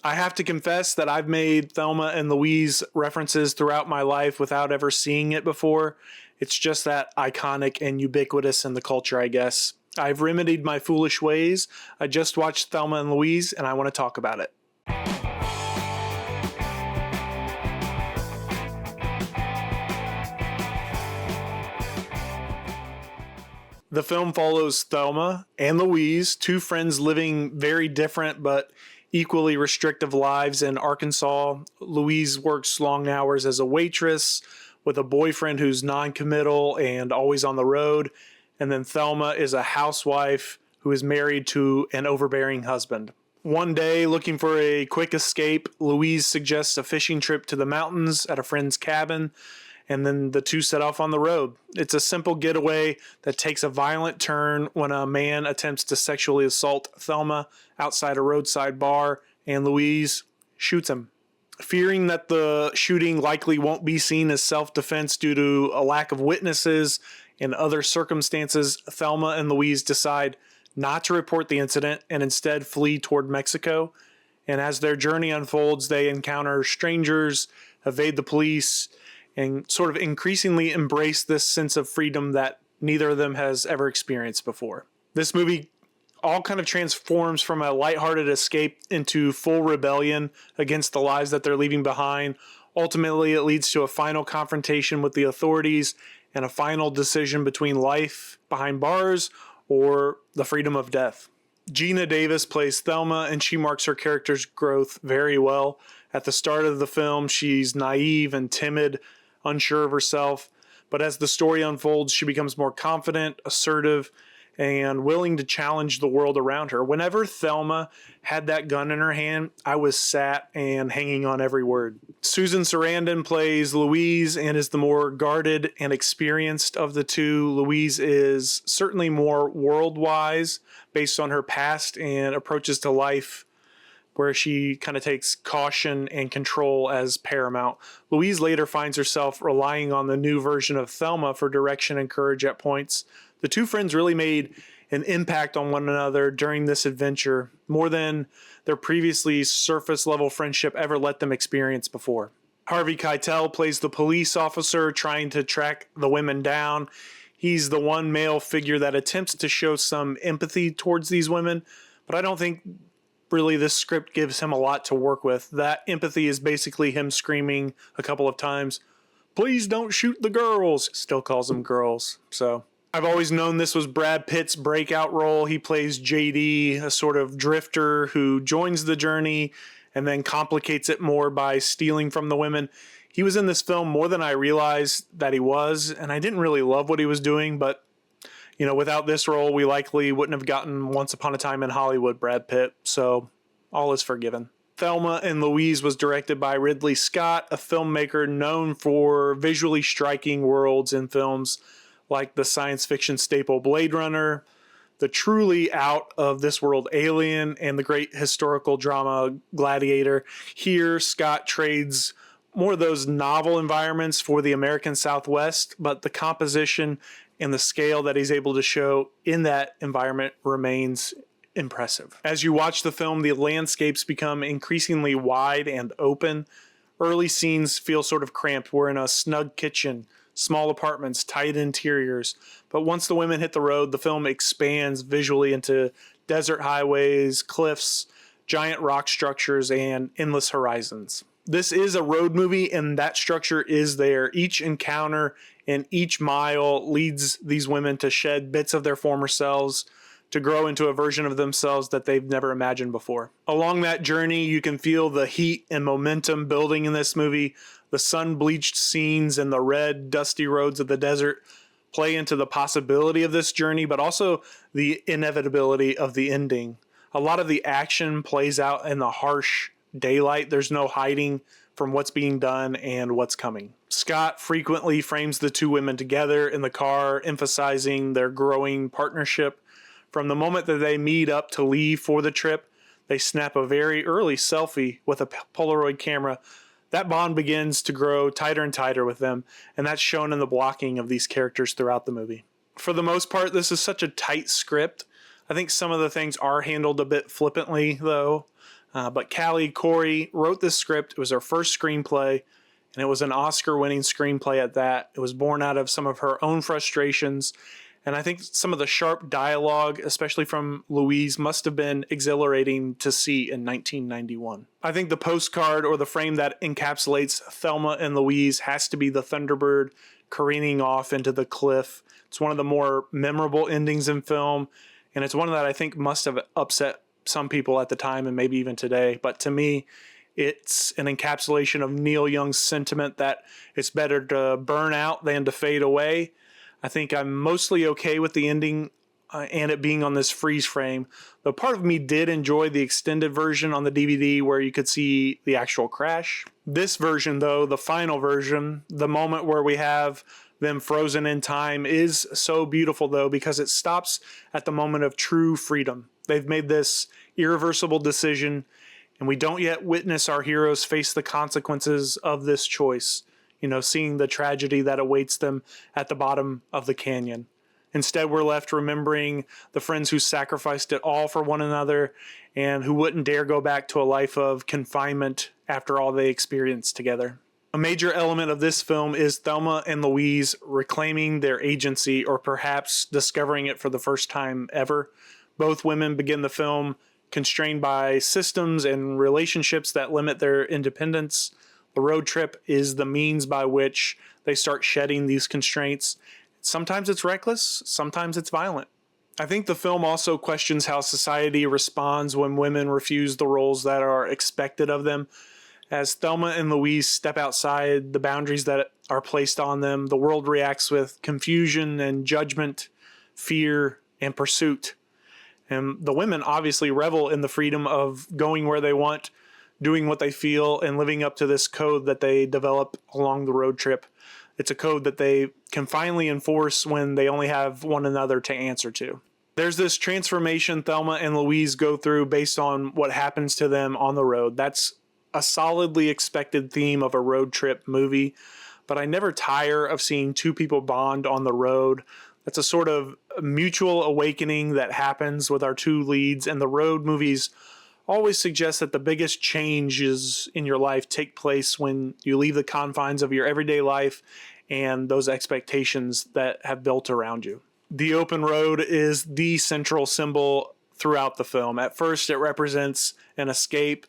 I have to confess that I've made Thelma and Louise references throughout my life without ever seeing it before. It's just that iconic and ubiquitous in the culture, I guess. I've remedied my foolish ways. I just watched Thelma and Louise, and I want to talk about it. The film follows Thelma and Louise, two friends living very different but equally restrictive lives in Arkansas. Louise works long hours as a waitress with a boyfriend who's non-committal and always on the road. And then Thelma is a housewife who is married to an overbearing husband. One day, looking for a quick escape, Louise suggests a fishing trip to the mountains at a friend's cabin, and then the two set off on the road. It's a simple getaway that takes a violent turn when a man attempts to sexually assault Thelma outside a roadside bar, and Louise shoots him. Fearing that the shooting likely won't be seen as self-defense due to a lack of witnesses and other circumstances, Thelma and Louise decide not to report the incident and instead flee toward Mexico. And as their journey unfolds, they encounter strangers, evade the police, and sort of increasingly embrace this sense of freedom that neither of them has ever experienced before. This movie all kind of transforms from a lighthearted escape into full rebellion against the lives that they're leaving behind. Ultimately, it leads to a final confrontation with the authorities and a final decision between life behind bars or the freedom of death. Geena Davis plays Thelma, and she marks her character's growth very well. At the start of the film, she's naive and timid, unsure of herself, but as the story unfolds, she becomes more confident, assertive, and willing to challenge the world around her. Whenever Thelma had that gun in her hand, I was sat and hanging on every word. Susan Sarandon plays Louise and is the more guarded and experienced of the two. Louise is certainly more world-wise based on her past and approaches to life where she kind of takes caution and control as paramount. Louise later finds herself relying on the new version of Thelma for direction and courage at points. The two friends really made an impact on one another during this adventure, more than their previously surface-level friendship ever let them experience before. Harvey Keitel plays the police officer trying to track the women down. He's the one male figure that attempts to show some empathy towards these women, but I don't think really this script gives him a lot to work with. That empathy is basically him screaming a couple of times, "Please don't shoot the girls." Still calls them girls. So I've always known this was Brad Pitt's breakout role. He plays JD, a sort of drifter who joins the journey and then complicates it more by stealing from the women. He was in this film more than I realized that he was, and I didn't really love what he was doing, but without this role, we likely wouldn't have gotten Once Upon a Time in Hollywood Brad Pitt, so all is forgiven. Thelma and Louise was directed by Ridley Scott, a filmmaker known for visually striking worlds in films like the science fiction staple Blade Runner, the truly out of this world Alien, and the great historical drama Gladiator. Here, Scott trades more of those novel environments for the American Southwest, but the composition and the scale that he's able to show in that environment remains impressive. As you watch the film, the landscapes become increasingly wide and open. Early scenes feel sort of cramped. We're in a snug kitchen, small apartments, tight interiors. But once the women hit the road, the film expands visually into desert highways, cliffs, giant rock structures, and endless horizons. This is a road movie, and that structure is there. Each encounter and each mile leads these women to shed bits of their former selves, to grow into a version of themselves that they've never imagined before. Along that journey, you can feel the heat and momentum building in this movie. The sun-bleached scenes and the red, dusty roads of the desert play into the possibility of this journey, but also the inevitability of the ending. A lot of the action plays out in the harsh daylight. There's no hiding from what's being done and what's coming. Scott frequently frames the two women together in the car, emphasizing their growing partnership. From the moment that they meet up to leave for the trip, they snap a very early selfie with a Polaroid camera. That bond begins to grow tighter and tighter with them, and that's shown in the blocking of these characters throughout the movie. For the most part, this is such a tight script. I think some of the things are handled a bit flippantly, though. But Callie Corey wrote this script. It was her first screenplay, and it was an Oscar-winning screenplay at that. It was born out of some of her own frustrations, and I think some of the sharp dialogue, especially from Louise, must have been exhilarating to see in 1991. I think the postcard, or the frame that encapsulates Thelma and Louise, has to be the Thunderbird careening off into the cliff. It's one of the more memorable endings in film, and it's one that I think must have upset some people at the time and maybe even today. But to me, it's an encapsulation of Neil Young's sentiment that it's better to burn out than to fade away. I think I'm mostly okay with the ending and it being on this freeze frame. Though part of me did enjoy the extended version on the DVD where you could see the actual crash. This version, though, the final version, the moment where we have them frozen in time, is so beautiful, though, because it stops at the moment of true freedom. They've made this irreversible decision, and we don't yet witness our heroes face the consequences of this choice. You know, seeing the tragedy that awaits them at the bottom of the canyon. Instead, we're left remembering the friends who sacrificed it all for one another and who wouldn't dare go back to a life of confinement after all they experienced together. A major element of this film is Thelma and Louise reclaiming their agency, or perhaps discovering it for the first time ever. Both women begin the film constrained by systems and relationships that limit their independence. The road trip is the means by which they start shedding these constraints. Sometimes it's reckless, sometimes it's violent. I think the film also questions how society responds when women refuse the roles that are expected of them. As Thelma and Louise step outside the boundaries that are placed on them, the world reacts with confusion and judgment, fear, and pursuit. And the women obviously revel in the freedom of going where they want, doing what they feel, and living up to this code that they develop along the road trip. It's a code that they can finally enforce when they only have one another to answer to. There's this transformation Thelma and Louise go through based on what happens to them on the road. That's a solidly expected theme of a road trip movie, but I never tire of seeing two people bond on the road. That's a sort of mutual awakening that happens with our two leads, and the road movies always suggest that the biggest changes in your life take place when you leave the confines of your everyday life and those expectations that have built around you. The open road is the central symbol throughout the film. At first, it represents an escape,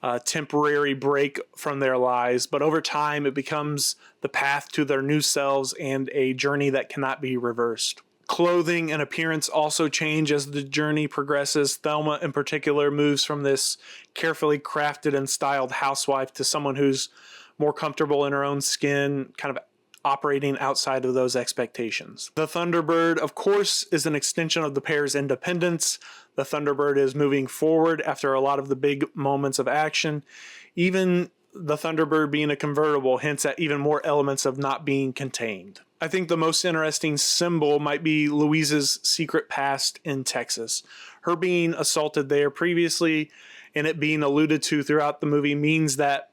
a temporary break from their lives, but over time, it becomes the path to their new selves and a journey that cannot be reversed. Clothing and appearance also change as the journey progresses. Thelma, in particular, moves from this carefully crafted and styled housewife to someone who's more comfortable in her own skin, kind of operating outside of those expectations. The Thunderbird, of course, is an extension of the pair's independence. The Thunderbird is moving forward after a lot of the big moments of action. Even the Thunderbird being a convertible hints at even more elements of not being contained. I think the most interesting symbol might be Louise's secret past in Texas. Her being assaulted there previously and it being alluded to throughout the movie means that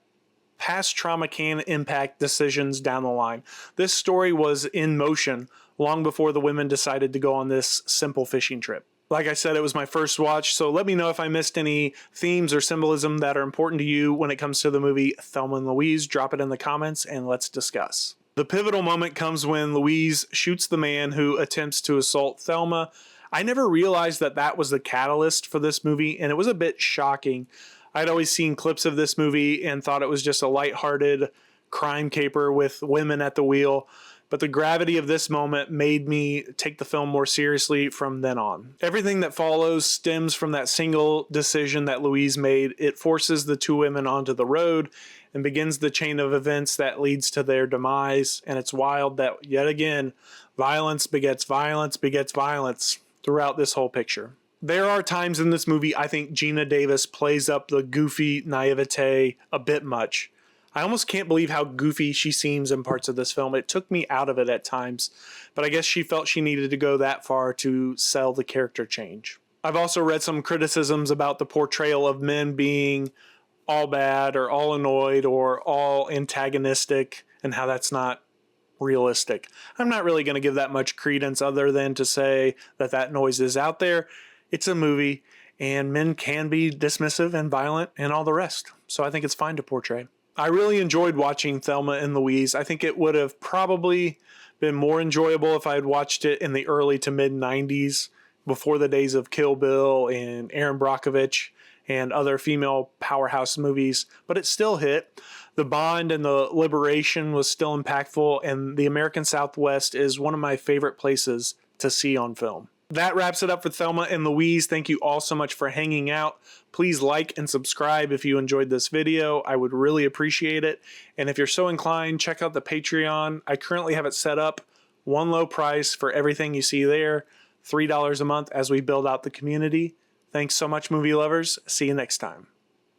past trauma can impact decisions down the line. This story was in motion long before the women decided to go on this simple fishing trip. Like I said, it was my first watch, so let me know if I missed any themes or symbolism that are important to you when it comes to the movie Thelma and Louise. Drop it in the comments and let's discuss. The pivotal moment comes when Louise shoots the man who attempts to assault Thelma. I never realized that that was the catalyst for this movie, and it was a bit shocking. I'd always seen clips of this movie and thought it was just a lighthearted crime caper with women at the wheel, but the gravity of this moment made me take the film more seriously from then on. Everything that follows stems from that single decision that Louise made. It forces the two women onto the road and begins the chain of events that leads to their demise, and it's wild that, yet again, violence begets violence begets violence throughout this whole picture. There are times in this movie I think Geena Davis plays up the goofy naivete a bit much. I almost can't believe how goofy she seems in parts of this film. It took me out of it at times, but I guess she felt she needed to go that far to sell the character change. I've also read some criticisms about the portrayal of men being all bad or all annoyed or all antagonistic and how that's not realistic. I'm not really going to give that much credence other than to say that that noise is out there. It's a movie, and men can be dismissive and violent and all the rest. So I think it's fine to portray. I really enjoyed watching Thelma and Louise. I think it would have probably been more enjoyable if I had watched it in the early to mid 90s, before the days of Kill Bill and Erin Brockovich and other female powerhouse movies, but it still hit. The bond and the liberation was still impactful, and the American Southwest is one of my favorite places to see on film. That wraps it up for Thelma and Louise. Thank you all so much for hanging out. Please like and subscribe if you enjoyed this video. I would really appreciate it. And if you're so inclined, check out the Patreon. I currently have it set up, one low price for everything you see there, $3 a month as we build out the community. Thanks so much, movie lovers. See you next time.